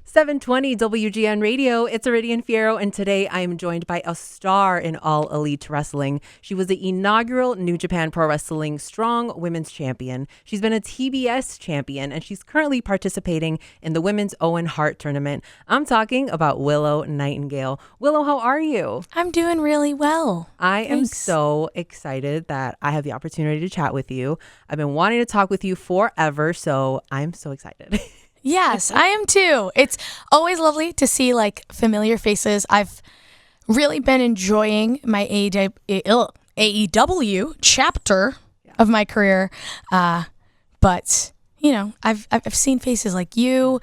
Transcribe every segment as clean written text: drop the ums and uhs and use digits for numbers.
720 WGN Radio, it's Iridian Fierro, and today I am joined by a star in All Elite Wrestling. She was the inaugural New Japan Pro Wrestling Strong Women's Champion. She's been a TBS champion, and she's currently participating in the Women's Owen Hart Tournament. I'm talking about Willow Nightingale. Willow, how are you? I'm doing really well. I am so excited that I have the opportunity to chat with you. I've been wanting to talk with you forever, so I'm so excited. Yes, I am too. It's always lovely to see like familiar faces. I've really been enjoying my AEW chapter of my career. But, you know, I've seen faces like you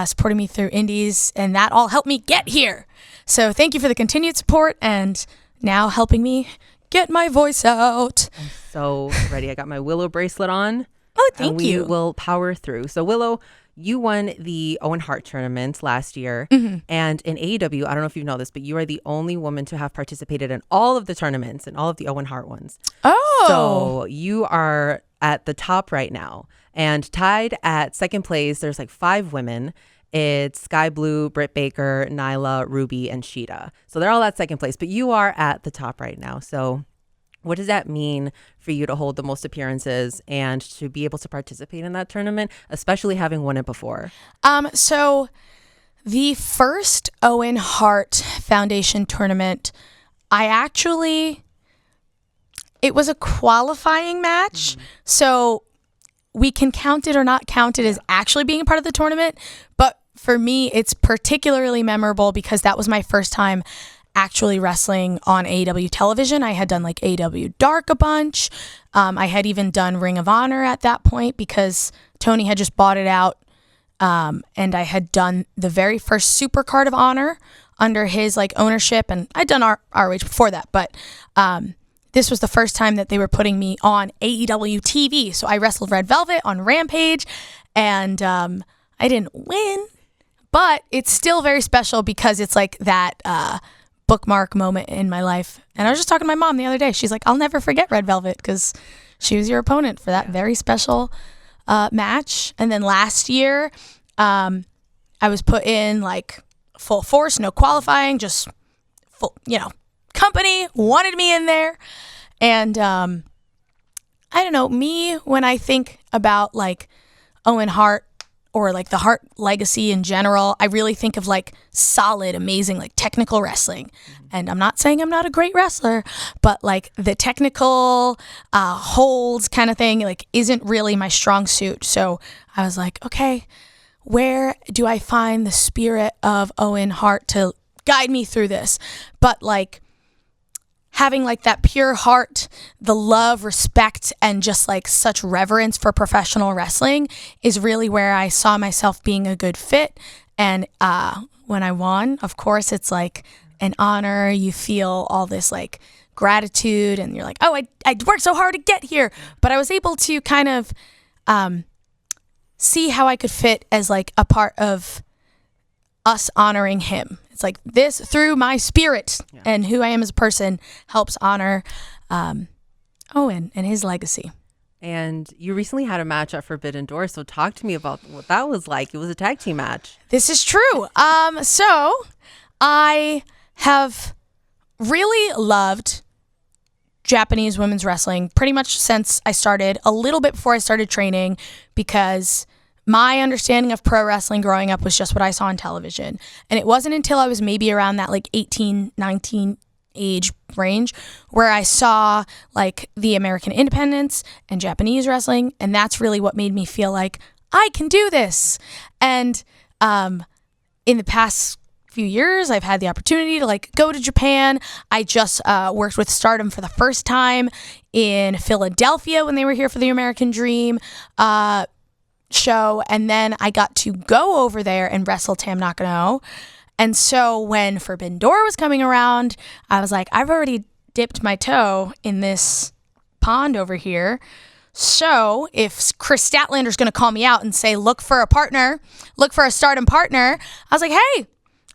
supporting me through indies, and that all helped me get here. So thank you for the continued support and now helping me get my voice out. I'm so ready. I got my Willow bracelet on. Oh, thank you. We will power through. So Willow, you won the Owen Hart Tournament last year, and in AEW, I don't know if you know this, but you are the only woman to have participated in all of the tournaments and all of the Owen Hart ones. Oh. So you are at the top right now, and tied at second place, there's like 5 women. It's Sky Blue, Britt Baker, Nyla, Ruby, and Sheeta. So they're all at second place, but you are at the top right now. So what does that mean for you to hold the most appearances and to be able to participate in that tournament, especially having won it before? So the first Owen Hart Foundation tournament, it was a qualifying match. So we can count it or not count it as actually being a part of the tournament. But for me, it's particularly memorable because that was my first time actually wrestling on AEW television. I had done like AEW Dark a bunch. I had even done Ring of Honor at that point because Tony had just bought it out. And I had done the very first Super Card of Honor under his like ownership. And I'd done ROH before that, but this was the first time that they were putting me on AEW TV. So I wrestled Red Velvet on Rampage, and I didn't win, but it's still very special because it's like that bookmark moment in my life. And I was just talking to my mom the other day. She's like, I'll never forget Red Velvet because she was your opponent for that very special match. And then last year, I was put in like full force, no qualifying, just full, company wanted me in there. And I don't know, when I think about like Owen Hart or like the Hart legacy in general, I really think of like solid, amazing, like technical wrestling. And I'm not saying I'm not a great wrestler, but like the technical holds kind of thing like isn't really my strong suit. So I was like, okay, where do I find the spirit of Owen Hart to guide me through this? But like having like that pure heart, the love, respect, and just like such reverence for professional wrestling is really where I saw myself being a good fit. And when I won, of course, it's like an honor. You feel all this like gratitude and you're like, oh, I worked so hard to get here. But I was able to kind of see how I could fit as like a part of us honoring him. It's like this through my spirit and who I am as a person helps honor Owen and his legacy. And you recently had a match at Forbidden Door, so talk to me about what that was like. It was a tag team match. This is true. So I have really loved Japanese women's wrestling pretty much since I started, a little bit before I started training, because my understanding of pro wrestling growing up was just what I saw on television. And it wasn't until I was maybe around that like 18, 19 age range where I saw like the American independence and Japanese wrestling. And that's really what made me feel like I can do this. And in the past few years, I've had the opportunity to like go to Japan. I just worked with Stardom for the first time in Philadelphia when they were here for the American Dream show, and then I got to go over there and wrestle Tam Nakano. And so when Forbidden Door was coming around, I was like, I've already dipped my toe in this pond over here. So if Chris Statlander's going to call me out and say, look for a partner, look for a Stardom partner, I was like, hey,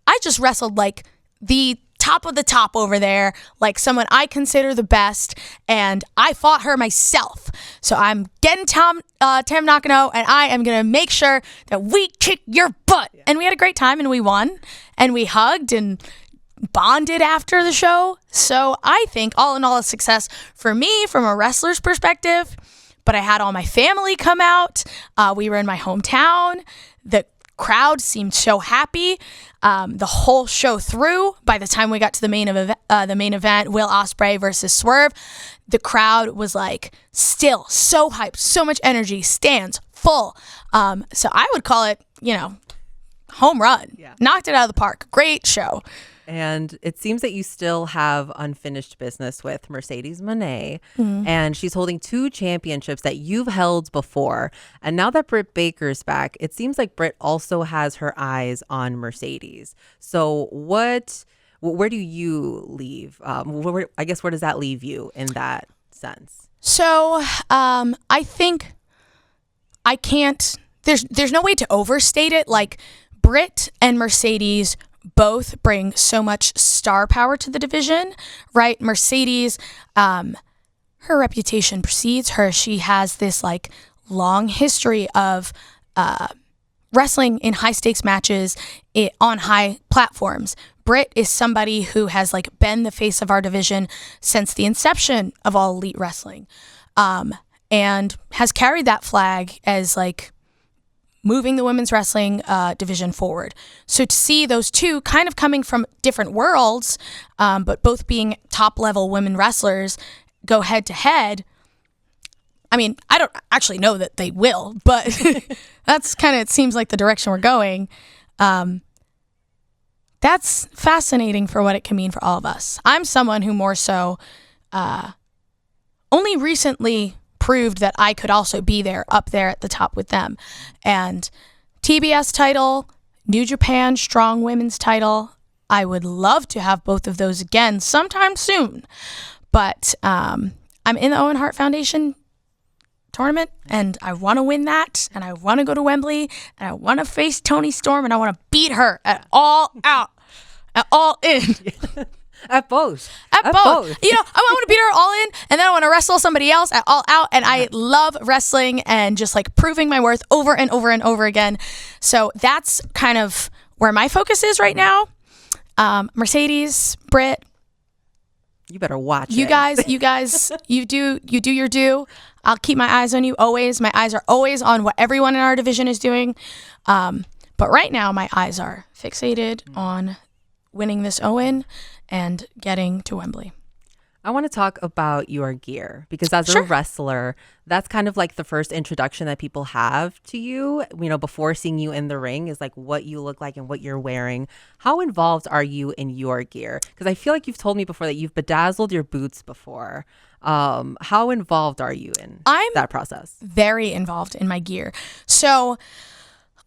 I just wrestled like the top of the top over there, like someone I consider the best, and I fought her myself. So I'm getting Tam Nakano, and I am going to make sure that we kick your butt. Yeah. And we had a great time, and we won, and we hugged and bonded after the show. So I think all in all a success for me from a wrestler's perspective. But I had all my family come out. We were in my hometown. The crowd seemed so happy the whole show through. By the time we got to the main event, Will Ospreay versus Swerve, the crowd was like still so hyped, so much energy, stands full. So I would call it, home run. Yeah. Knocked it out of the park. Great show. And it seems that you still have unfinished business with Mercedes Moné. And she's holding 2 championships that you've held before. And now that Britt Baker's back, it seems like Britt also has her eyes on Mercedes. So where do you leave? Where does that leave you in that sense? So I think I can't, there's no way to overstate it. Like Britt and Mercedes both bring so much star power to the division, right? Mercedes, her reputation precedes her. She has this like long history of wrestling in high stakes matches on high platforms. Britt is somebody who has like been the face of our division since the inception of All Elite Wrestling, and has carried that flag as like moving the women's wrestling division forward. So to see those two kind of coming from different worlds, but both being top-level women wrestlers go head-to-head, I mean, I don't actually know that they will, but that's kind of, it seems like the direction we're going. That's fascinating for what it can mean for all of us. I'm someone who more so only recently proved that I could also be up there at the top with them. And TBS title, New Japan Strong Women's title, I would love to have both of those again sometime soon. But I'm in the Owen Hart Foundation tournament, and I want to win that, and I want to go to Wembley, and I want to face Toni Storm, and I want to beat her at All Out, at All In. At both. I want to beat her all in, and then I want to wrestle somebody else at All Out. And I love wrestling and just like proving my worth over and over and over again. So that's kind of where my focus is right now. Mercedes, Britt, you better watch you it. You guys, you do your due. I'll keep my eyes on you always. My eyes are always on what everyone in our division is doing. But right now, my eyes are fixated on winning this Owen and getting to Wembley. I want to talk about your gear, because as a wrestler, that's kind of like the first introduction that people have to you, before seeing you in the ring, is like what you look like and what you're wearing. How involved are you in your gear? Because I feel like you've told me before that you've bedazzled your boots before. How involved are you in that process? Very involved in my gear. So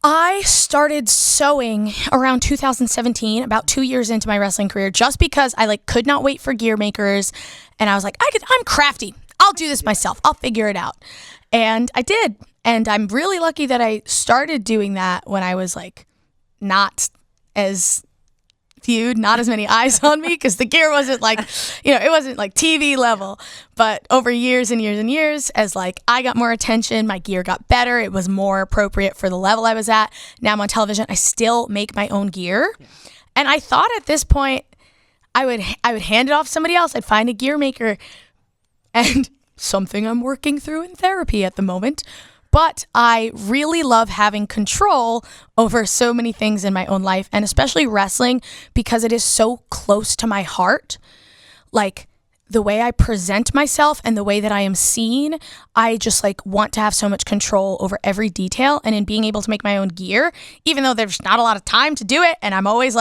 I started sewing around 2017, about 2 years into my wrestling career, just because I could not wait for gear makers. And I was like, I'm crafty. I'll do this myself. I'll figure it out. And I did. And I'm really lucky that I started doing that when I was not as viewed, not as many eyes on me, because the gear wasn't it wasn't TV level. But over years and years and years, as I got more attention, my gear got better. It was more appropriate for the level I was at. Now I'm on television. I still make my own gear. Yeah. And I thought at this point I would hand it off to somebody else. I'd find a gear maker, and something I'm working through in therapy at the moment. But I really love having control over so many things in my own life, and especially wrestling, because it is so close to my heart. The way I present myself and the way that I am seen, I just want to have so much control over every detail. And in being able to make my own gear, even though there's not a lot of time to do it, and I'm always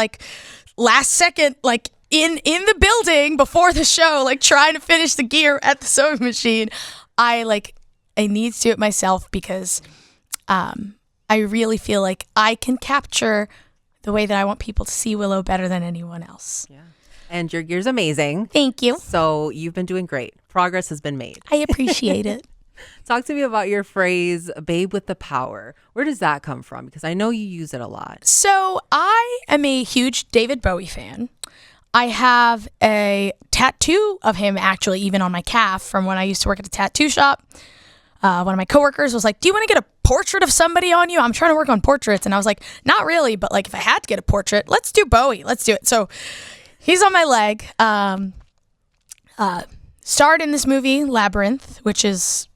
last second, in the building before the show, trying to finish the gear at the sewing machine, I need to do it myself, because I really feel like I can capture the way that I want people to see Willow better than anyone else. Yeah. And your gear's amazing. Thank you. So you've been doing great. Progress has been made. I appreciate it. Talk to me about your phrase, babe with the power. Where does that come from? Because I know you use it a lot. So I am a huge David Bowie fan. I have a tattoo of him actually even on my calf from when I used to work at a tattoo shop. One of my coworkers was like, do you want to get a portrait of somebody on you? I'm trying to work on portraits. And I was like, not really, but like if I had to get a portrait, let's do Bowie. Let's do it. So he's on my leg. Starred in this movie, Labyrinth, which is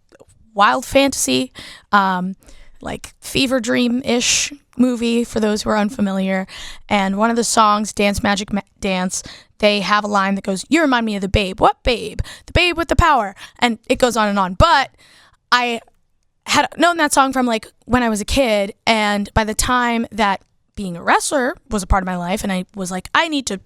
wild fantasy, like fever dream-ish movie for those who are unfamiliar. And one of the songs, Dance Magic Dance, they have a line that goes, you remind me of the babe. What babe? The babe with the power. And it goes on and on. But I had known that song from like when I was a kid, and by the time that being a wrestler was a part of my life, and I was like, I need to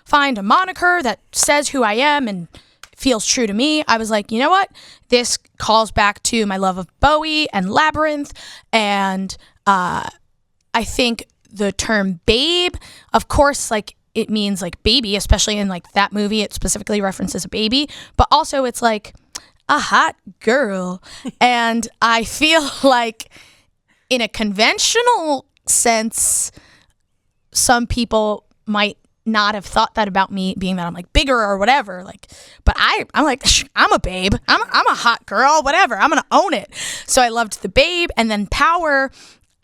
find a moniker that says who I am and feels true to me, I was like, you know what? This calls back to my love of Bowie and Labyrinth, and I think the term babe, of course, like it means like baby, especially in like that movie, it specifically references a baby, but also it's like a hot girl. And I feel like in a conventional sense, some people might not have thought that about me, being that I'm like bigger or whatever. Like, but I'm like, I'm a babe. I'm a hot girl, whatever. I'm going to own it. So I loved the babe. And then power,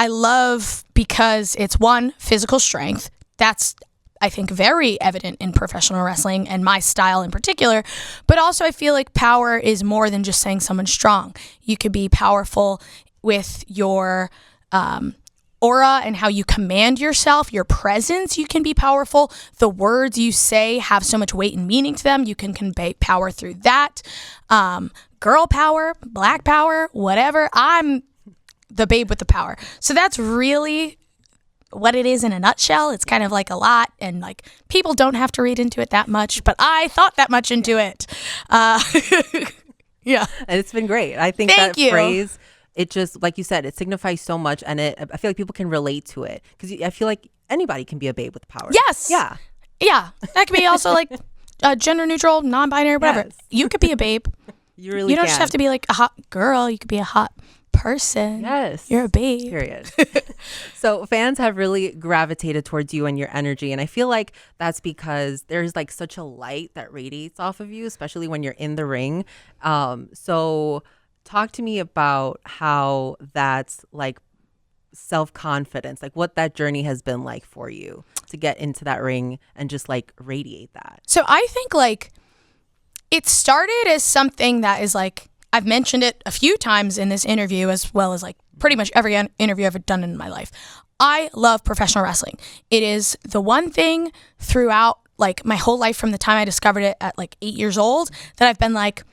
I love because it's one, physical strength. That's, I think, very evident in professional wrestling and my style in particular. But also I feel like power is more than just saying someone's strong. You could be powerful with your aura and how you command yourself, your presence. You can be powerful. The words you say have so much weight and meaning to them. You can convey power through that. Girl power, black power, whatever. I'm the babe with the power. So that's really what it is in a nutshell. It's kind of like a lot, and like people don't have to read into it that much, but I thought that much into it. Yeah. And it's been great. I think Thank you. Phrase, it just, like you said, it signifies so much, and I feel like people can relate to it, because I feel like anybody can be a babe with power. Yes. Yeah. Yeah. That could be also like gender neutral, non-binary, whatever. Yes. You could be a babe. You really You don't can. just have to be like a hot girl. You could be a hot person. Yes. You're a babe. Period. So fans have really gravitated towards you and your energy. And I feel like that's because there's like such a light that radiates off of you, especially when you're in the ring. So talk to me about how that's like self-confidence, like what that journey has been like for you to get into that ring and just like radiate that. So I think like it started as something that is like, I've mentioned it a few times in this interview, as well as like pretty much every interview I've done in my life. I love professional wrestling. It is the one thing throughout like my whole life, from the time I discovered it at like 8 years old, that I've been like,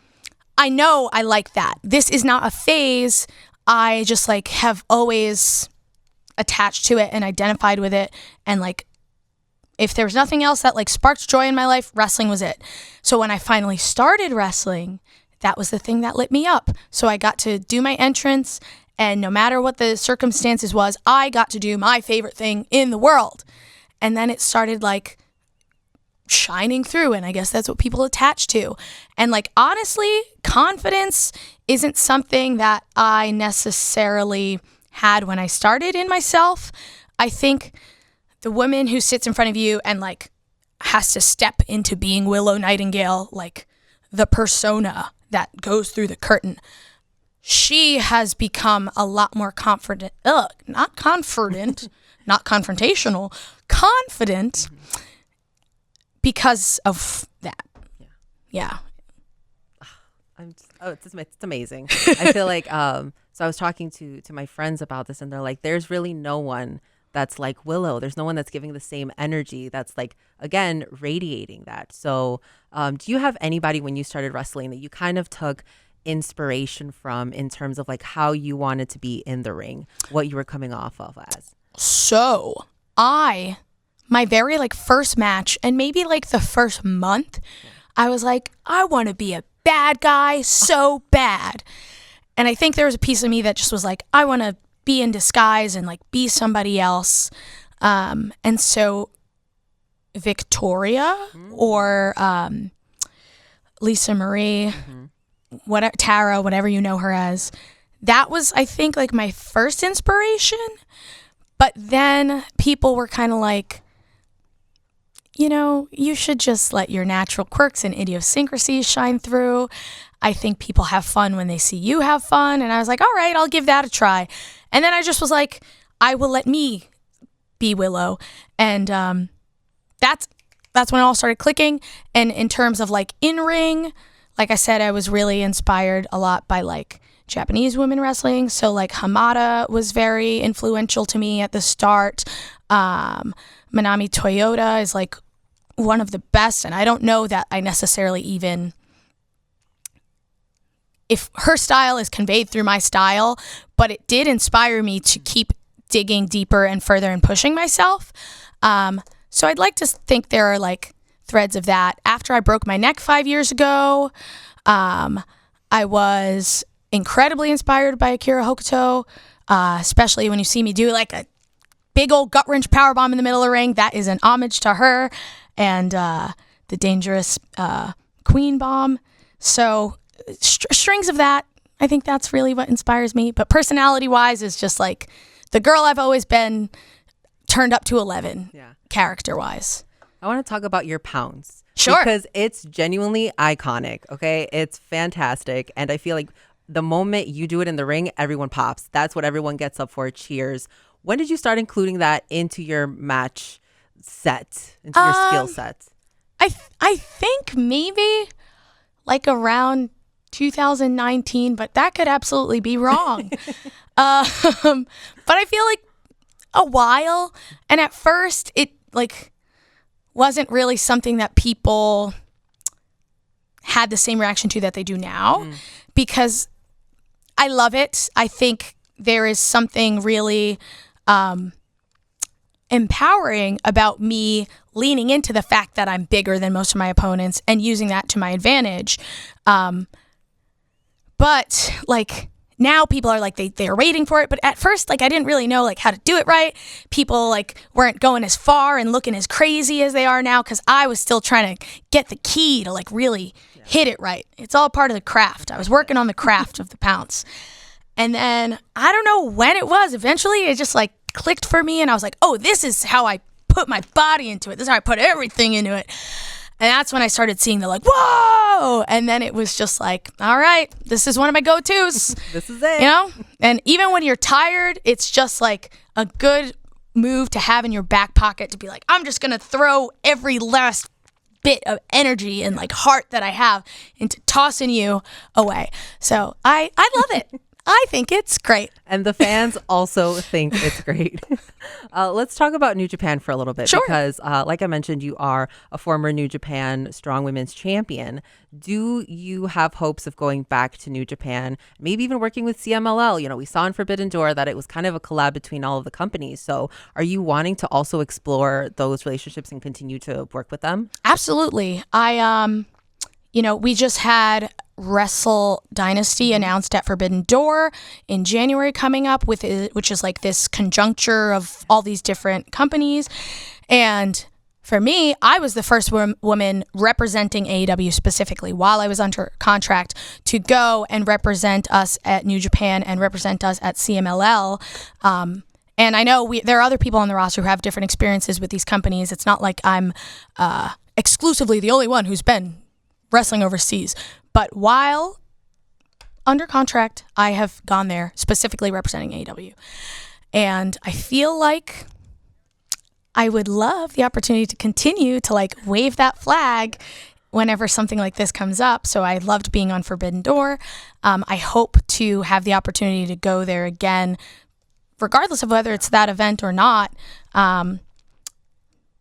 I know I like that. This is not a phase. I just like have always attached to it and identified with it. And like, if there was nothing else that like sparked joy in my life, wrestling was it. So when I finally started wrestling, that was the thing that lit me up. So I got to do my entrance, and no matter what the circumstances was, I got to do my favorite thing in the world. And then it started like shining through, and I guess that's what people attach to. And like, honestly, confidence isn't something that I necessarily had when I started in myself. I think the woman who sits in front of you and like has to step into being Willow Nightingale, like the persona that goes through the curtain, she has become a lot more confident, not confrontational, confident because of that. Yeah. It's amazing. I feel like, so I was talking to my friends about this, and they're like, there's really no one that's like Willow. There's no one that's giving the same energy that's like, again, radiating that. So do you have anybody when you started wrestling that you kind of took inspiration from in terms of like how you wanted to be in the ring, what you were coming off of as? So my very like first match, and maybe like the first month, I was like, I want to be a bad guy so bad. And I think there was a piece of me that just was like, I want to be in disguise and like be somebody else. And so Victoria or Lisa Marie, whatever, Tara, whatever you know her as, that was, I think, like my first inspiration. But then people were kind of like, you should just let your natural quirks and idiosyncrasies shine through. I think people have fun when they see you have fun. And I was like, all right, I'll give that a try. And then I just was like, I will let me be Willow. And that's when it all started clicking. And in terms of like in-ring, like I said, I was really inspired a lot by like Japanese women wrestling. So like Hamada was very influential to me at the start. Manami Toyota is like one of the best. And I don't know that I necessarily even, if her style is conveyed through my style, but it did inspire me to keep digging deeper and further and pushing myself. So I'd like to think there are like threads of that. After I broke my neck 5 years ago, I was incredibly inspired by Akira Hokuto, especially when you see me do like a big old gut wrench powerbomb in the middle of the ring. That is an homage to her and the dangerous queen bomb. So strings of that. I think that's really what inspires me. But personality-wise is just like the girl I've always been turned up to 11, character-wise. I want to talk about your Pounce. Sure. Because it's genuinely iconic, okay? It's fantastic. And I feel like the moment you do it in the ring, everyone pops. That's what everyone gets up for, cheers. When did you start including that into your match set, into your skill sets? I think maybe like around 2019, but that could absolutely be wrong. But I feel like a while, and at first it like wasn't really something that people had the same reaction to that they do now, because I love it. I think there is something really empowering about me leaning into the fact that I'm bigger than most of my opponents and using that to my advantage. But like now people are like, they're waiting for it. But at first, like I didn't really know like how to do it right. People like weren't going as far and looking as crazy as they are now, because I was still trying to get the key to like really hit it right. It's all part of the craft. I was working on the craft of the Pounce. And then I don't know when it was. Eventually it just like clicked for me, and I was like, oh, this is how I put my body into it. This is how I put everything into it. And that's when I started seeing the like, whoa! And then it was just like, all right, this is one of my go-tos. This is it. And even when you're tired, it's just like a good move to have in your back pocket to be like, I'm just going to throw every last bit of energy and like heart that I have into tossing you away. So I love it. I think it's great. And the fans also think it's great. Let's talk about New Japan for a little bit. Sure. Because like I mentioned, you are a former New Japan Strong Women's Champion. Do you have hopes of going back to New Japan, maybe even working with CMLL? We saw in Forbidden Door that it was kind of a collab between all of the companies. So are you wanting to also explore those relationships and continue to work with them? Absolutely. We just had Wrestle Dynasty announced at Forbidden Door in January coming up, which is like this conjuncture of all these different companies. And for me, I was the first woman representing AEW specifically while I was under contract to go and represent us at New Japan and represent us at CMLL. And I know there are other people on the roster who have different experiences with these companies. It's not like I'm exclusively the only one who's been wrestling overseas. But while under contract, I have gone there specifically representing AEW. And I feel like I would love the opportunity to continue to like wave that flag whenever something like this comes up. So I loved being on Forbidden Door. I hope to have the opportunity to go there again, regardless of whether it's that event or not.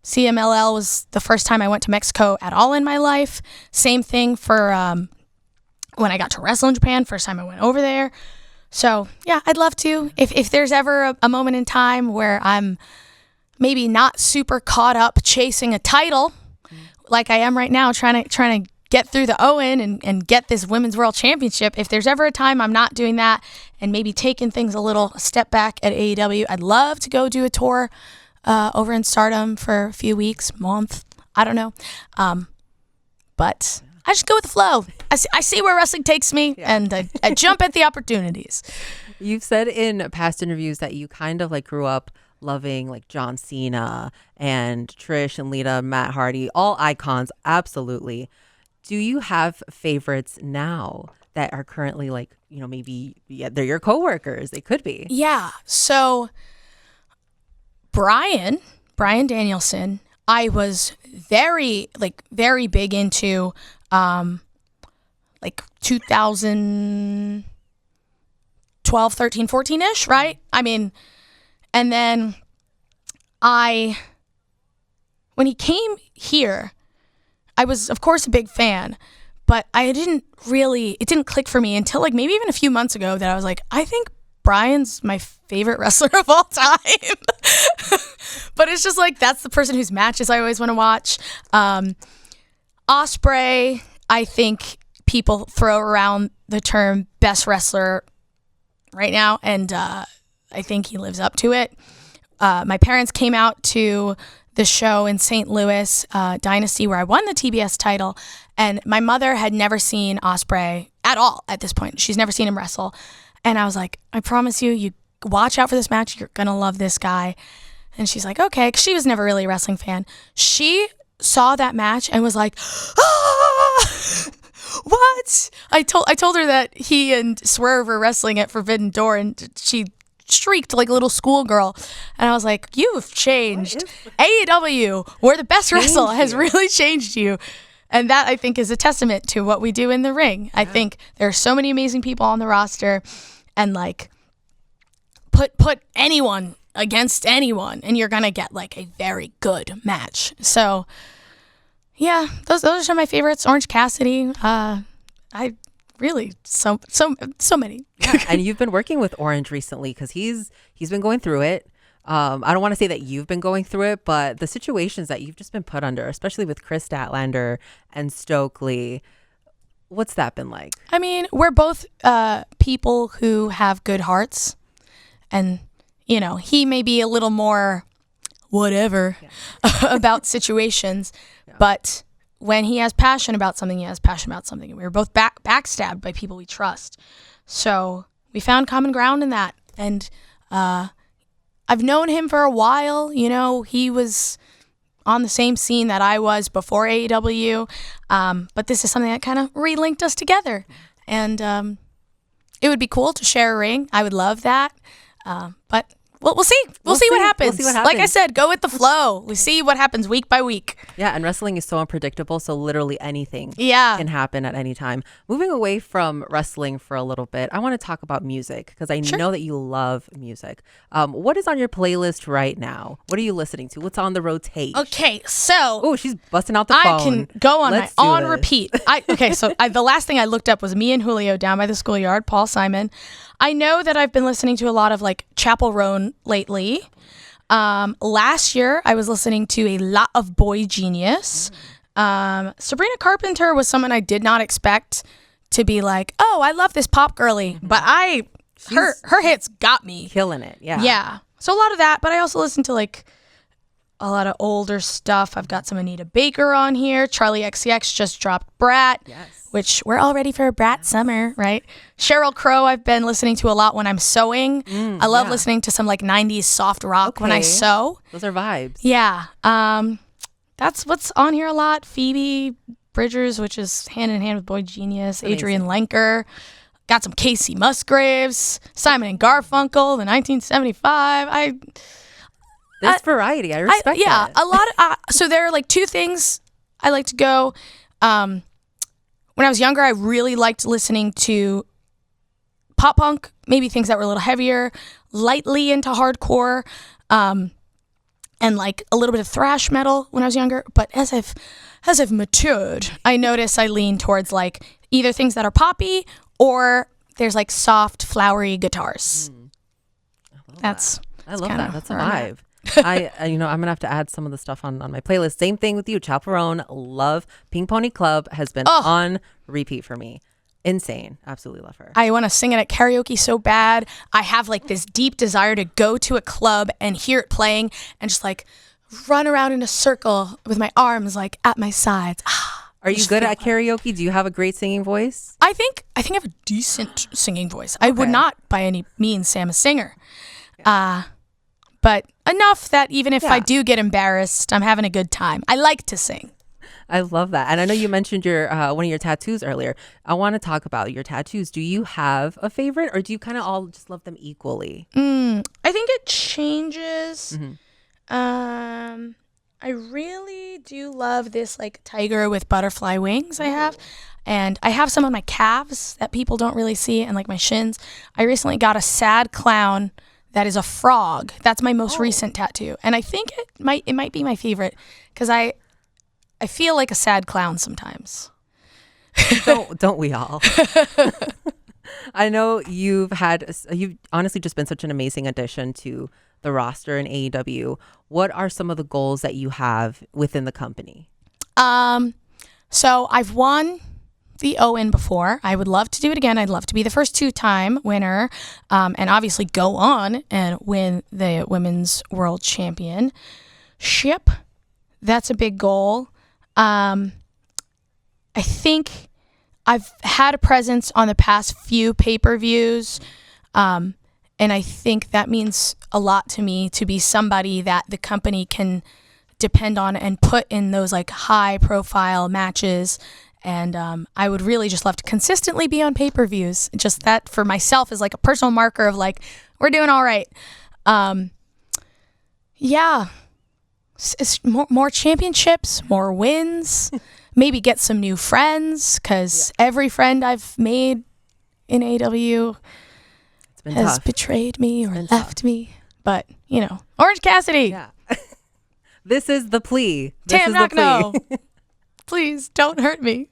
CMLL was the first time I went to Mexico at all in my life. Same thing for when I got to wrestle in Japan, first time I went over there. So yeah, I'd love to. If there's ever a moment in time where I'm maybe not super caught up chasing a title like I am right now, trying to get through the Owen and get this Women's World Championship, if there's ever a time I'm not doing that and maybe taking things a step back at AEW, I'd love to go do a tour over in Stardom for a few weeks, month, I don't know. But I just go with the flow. I see where wrestling takes me, and I jump at the opportunities. You've said in past interviews that you kind of like grew up loving like John Cena and Trish and Lita, Matt Hardy, all icons, absolutely. Do you have favorites now that are currently like, maybe they're your coworkers? They could be. Yeah. So Brian Danielson, I was very big into like 2012, 13, 14-ish, right? I mean, and then when he came here, I was, of course, a big fan, but it didn't click for me until like maybe even a few months ago that I was like, I think Brian's my favorite wrestler of all time. But it's just like, that's the person whose matches I always want to watch. Ospreay, I think people throw around the term best wrestler right now, and I think he lives up to it. My parents came out to the show in St. Louis, Dynasty, where I won the TBS title, and my mother had never seen Ospreay at all at this point. She's never seen him wrestle. And I was like, I promise you watch out for this match. You're going to love this guy. And she's like, okay, 'cause she was never really a wrestling fan. She saw that match and was like, ah! What? I told her that he and Swerve were wrestling at Forbidden Door, and she shrieked like a little schoolgirl. And I was like, you've changed. AEW, where the best wrestle, has really changed you. And that, I think, is a testament to what we do in the ring. Yeah. I think there are so many amazing people on the roster, and like put anyone against anyone and you're gonna get like a very good match. So yeah, those are some of my favorites. Orange Cassidy, I really so many. Yeah, and you've been working with Orange recently because he's been going through it. I don't want to say that you've been going through it, but the situations that you've just been put under, especially with Chris Statlander and Stokely, what's that been like? I mean, we're both people who have good hearts, and he may be a little more whatever about situations, but when he has passion about something, he has passion about something. And we were both backstabbed by people we trust. So we found common ground in that. And I've known him for a while. He was on the same scene that I was before AEW. But this is something that kind of relinked us together. And it would be cool to share a ring. I would love that. But we'll see. We'll see what happens. We'll see what happens. Like I said, go with the flow. We see what happens week by week. Yeah, and wrestling is so unpredictable, so literally anything can happen at any time. Moving away from wrestling for a little bit, I want to talk about music because I know that you love music. What is on your playlist right now? What are you listening to? What's on the rotation? Okay, so... Oh, she's busting out the phone. I can go on repeat. The last thing I looked up was Me and Julio Down by the Schoolyard, Paul Simon. I know that I've been listening to a lot of like Chapel Roan lately. Last year, I was listening to a lot of Boy Genius. Sabrina Carpenter was someone I did not expect to be like, oh, I love this pop girly. But her hits got me. Killing it, yeah. Yeah. So a lot of that, but I also listen to like a lot of older stuff. I've got some Anita Baker on here. Charlie XCX just dropped Brat. Yes. Which we're all ready for a Brat summer, right? Sheryl Crow I've been listening to a lot when I'm sewing. I love listening to some like 90s soft rock when I sew. Those are vibes. Yeah. That's what's on here a lot. Phoebe Bridgers, which is hand in hand with Boy Genius. Adrian Lenker. Got some Casey Musgraves. Simon and Garfunkel, the 1975. There's variety. I respect that. Yeah, a lot of... so there are like two things I like to go... When I was younger, I really liked listening to pop punk, maybe things that were a little heavier, lightly into hardcore, and like a little bit of thrash metal when I was younger. But as I've matured, I notice I lean towards like either things that are poppy or there's like soft, flowery guitars. I love that. That's a vibe. I'm gonna have to add some of the stuff on my playlist. Same thing with you. Chaperone, love. Pink Pony Club has been on repeat for me. Insane. Absolutely love her. I want to sing it at karaoke so bad. I have like this deep desire to go to a club and hear it playing and just like run around in a circle with my arms like at my sides. Are you good at karaoke? Do you have a great singing voice? I think I have a decent singing voice. I would not by any means say I'm a singer. But enough that even if I do get embarrassed, I'm having a good time. I like to sing. I love that. And I know you mentioned your one of your tattoos earlier. I want to talk about your tattoos. Do you have a favorite, or do you kind of all just love them equally? I think it changes. I really do love this like tiger with butterfly wings I have. And I have some on my calves that people don't really see, and like my shins. I recently got a sad clown that is a frog. That's my most recent tattoo. And I think it might be my favorite because I feel like a sad clown sometimes. Don't we all? I know you've honestly just been such an amazing addition to the roster in AEW. What are some of the goals that you have within the company? So I've won the Owen before. I would love to do it again. I'd love to be the first 2-time winner, and obviously go on and win the Women's World Championship. That's a big goal. I think I've had a presence on the past few pay-per-views, and I think that means a lot to me to be somebody that the company can depend on and put in those like high-profile matches. And I would really just love to consistently be on pay-per-views. Just that for myself is like a personal marker of like, we're doing all right. It's more championships, more wins, maybe get some new friends, because every friend I've made in AEW has betrayed me or left me. But, Orange Cassidy. Yeah. This is the plea. Tam Nakano. Please don't hurt me.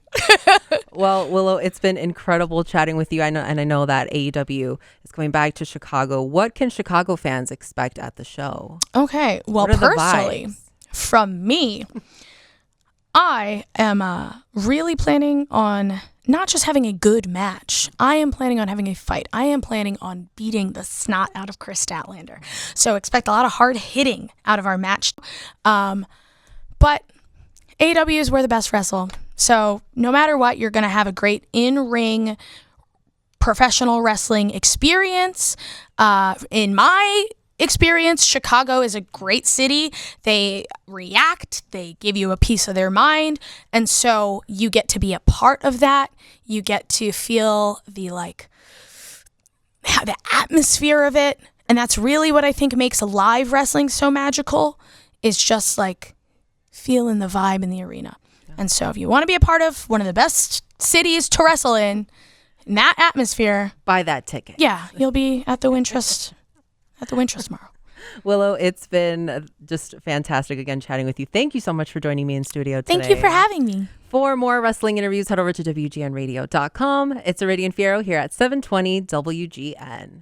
Well, Willow, it's been incredible chatting with you. I know that AEW is coming back to Chicago. What can Chicago fans expect at the show? Okay. Well, personally, from me, I am really planning on not just having a good match. I am planning on having a fight. I am planning on beating the snot out of Chris Statlander. So expect a lot of hard hitting out of our match. But AEW is where the best wrestle. So no matter what, you're going to have a great in-ring professional wrestling experience. In my experience, Chicago is a great city. They react. They give you a piece of their mind. And so you get to be a part of that. You get to feel the atmosphere of it. And that's really what I think makes live wrestling so magical, is just like feeling the vibe in the arena. And so if you want to be a part of one of the best cities to wrestle in that atmosphere, buy that ticket. Yeah, you'll be at the Wintrust tomorrow. Willow, it's been just fantastic again chatting with you. Thank you so much for joining me in studio today. Thank you for having me. For more wrestling interviews, head over to WGNradio.com. It's Iridian Fierro here at 720 WGN.